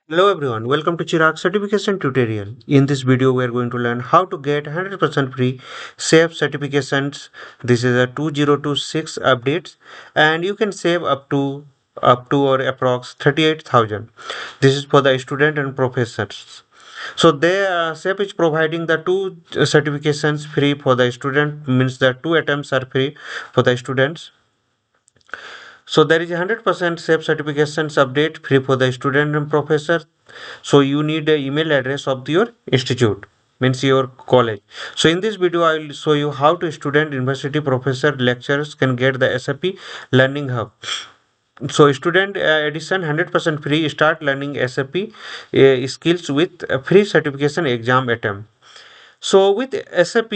Hello everyone, welcome to Chirag certification tutorial. In this video we are going to learn how to get 100% free SAP certifications. This is a 2026 updates and you can save up to or approx 38,000. This is for the student and professors. So they SAP is providing the two certifications free for the student, means that two attempts are free for the students. So there is a 100% safe certifications update free for the student and professor. So you need the email address of your institute, means your college. So in this video I will show you how to student, university, professor, lecturers can get the SAP Learning Hub. So student edition 100% free, start learning SAP skills with a free certification exam attempt. So with SAP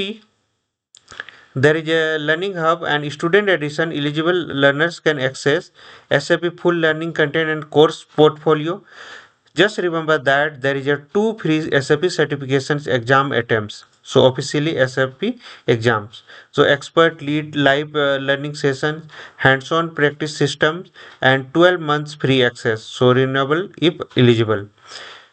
there is a learning hub and student edition. Eligible learners can access SAP full learning content and course portfolio. Just remember that there is a two free SAP certifications exam attempts. So officially SAP exams. So expert lead live learning sessions, hands-on practice systems, and 12 months free access. So renewable if eligible.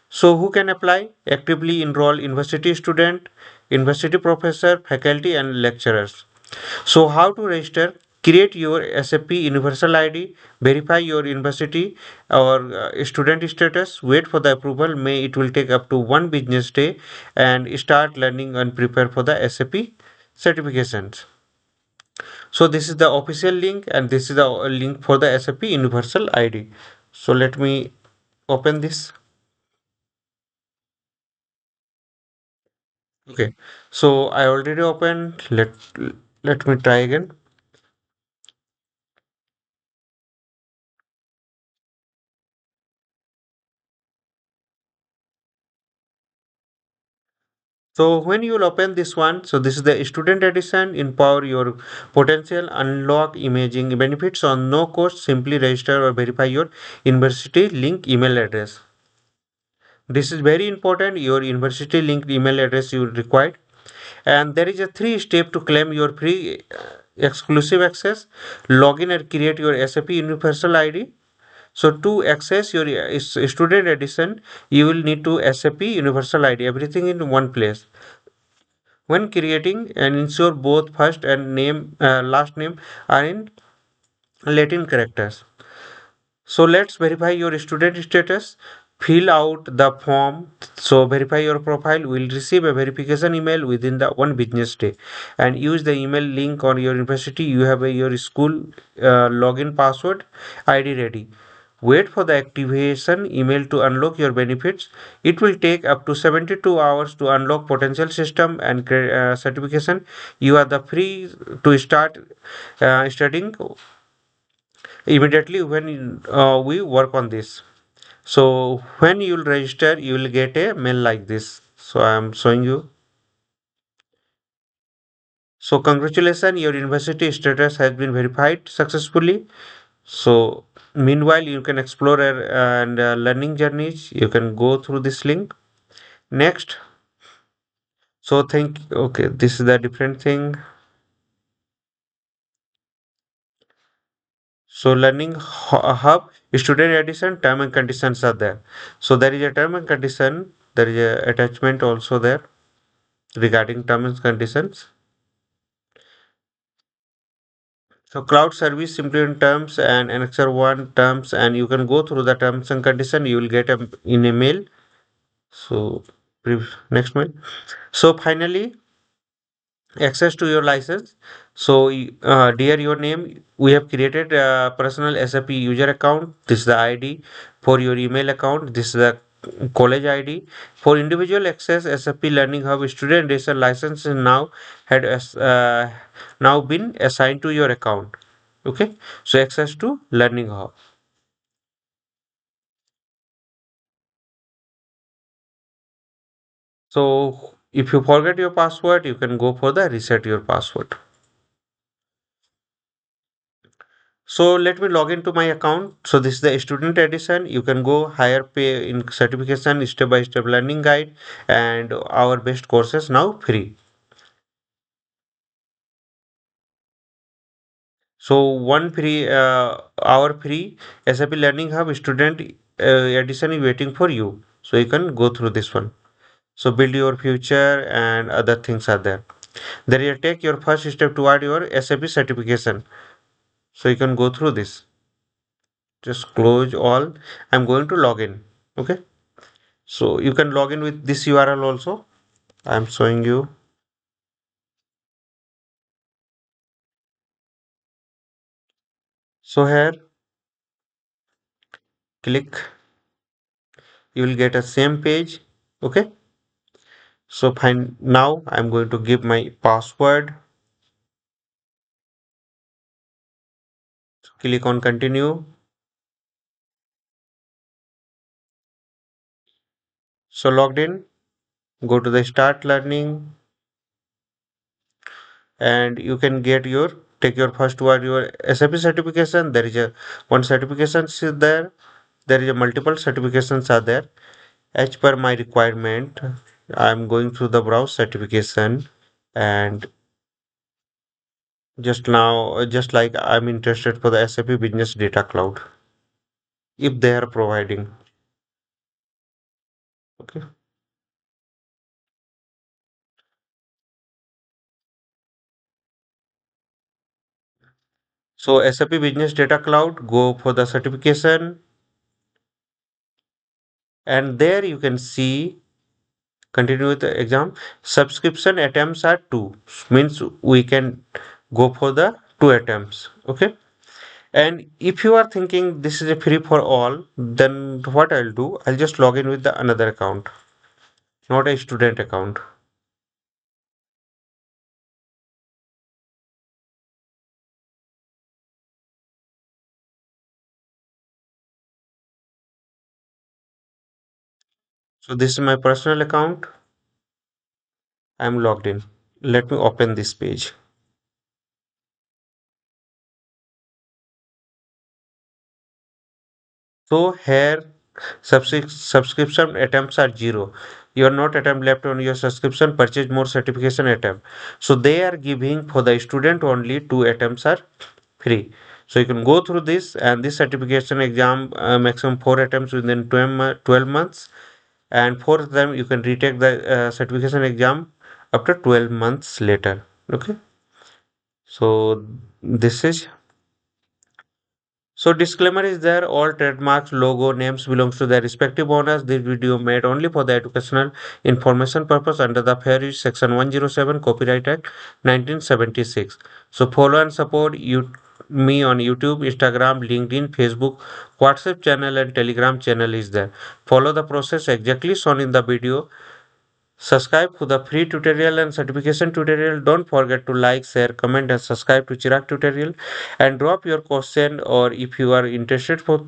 So who can apply? Actively enroll university student, university professor, faculty and lecturers. So how to register? Create your SAP Universal ID, verify your university or student status, wait for the approval. May it will take up to one business day and start learning and prepare for the SAP certifications. So this is the official link and this is the link for the SAP Universal ID. So let me open this. Okay, so I already opened. Let me try again. So when you will open this one, so this is the student edition. Empower your potential, unlock imaging benefits on no cost. Simply register or verify your university link email address. This is very important. Your university linked email address you require, and there is a three step to claim your free exclusive access. Login and create your SAP Universal ID. So to access your student edition, you will need to SAP Universal ID, everything in one place. When creating and ensure both first and last name are in Latin characters. So let's verify your student status. Fill out the form. So verify your profile. Will receive a verification email within the one business day, and use the email link on your university. You have your school login password ID ready. Wait for the activation email to unlock your benefits. It will take up to 72 hours to unlock potential system and certification. You are the free to start studying immediately when we work on this. So when you will register, you will get a mail like this. So I am showing you. So congratulations, your university status has been verified successfully. So meanwhile, you can explore and learning journeys. You can go through this link. Next. So think. Okay, this is the different thing. So learning hub student edition term and conditions are there. So there is a term and condition. There is a attachment also there regarding terms and conditions. So cloud service simply in terms and annexure one terms, and you can go through the terms and condition. You will get in a mail. So next mail. So finally, access to your license. So dear your name, we have created a personal SAP user account. This is the ID for your email account. This is the college ID for individual access. SAP Learning Hub student edition license is now been assigned to your account. Okay, so access to Learning Hub. So if you forget your password, you can go for the reset your password. So let me log into my account. So this is the student edition. You can go higher pay in certification, step by step learning guide, and our best courses now free. So one free our free SAP Learning Hub student edition is waiting for you. So you can go through this one. So build your future and other things are there. Then you take your first step toward your SAP certification. So you can go through this. Just close all. I'm going to log in. Okay. So you can log in with this URL also. I'm showing you. So here, click. You will get a same page. Okay. So fine. Now I'm going to give my password. Click on continue. So logged in. Go to the start learning, and you can get your take your first word your SAP certification. There is a one certification is there. There is a multiple certifications are there. As per my requirement, I'm going through the browse certification, and just now, just like I'm interested for the SAP Business Data Cloud, if they are providing. Okay. So SAP Business Data Cloud, go for the certification, and there you can see continue with the exam. Subscription attempts are two, means we can go for the two attempts. Okay. And if you are thinking this is a free for all, then what I'll do, I'll just log in with the another account, not a student account. So this is my personal account. I'm logged in. Let me open this page. So here subscription attempts are zero. You are not attempt left on your subscription. Purchase more certification attempt. So they are giving for the student only two attempts are free. So you can go through this, and this certification exam maximum four attempts within 12 months, and for them you can retake the certification exam after 12 months later. Okay. So this is so disclaimer is there, all trademarks, logo, names belongs to their respective owners. This video made only for the educational information purpose under the Fair Use Section 107 Copyright Act 1976. So follow and support me on YouTube, Instagram, LinkedIn, Facebook, WhatsApp channel and Telegram channel is there. Follow the process exactly shown in the video. Subscribe to the free tutorial and certification tutorial. Don't forget to like, share, comment and subscribe to Chirag tutorial, and drop your question, or if you are interested for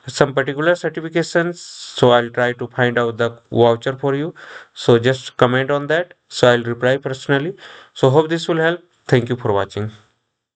some particular certifications, so I'll try to find out the voucher for you. So just comment on that. So I'll reply personally. So hope this will help. Thank you for watching.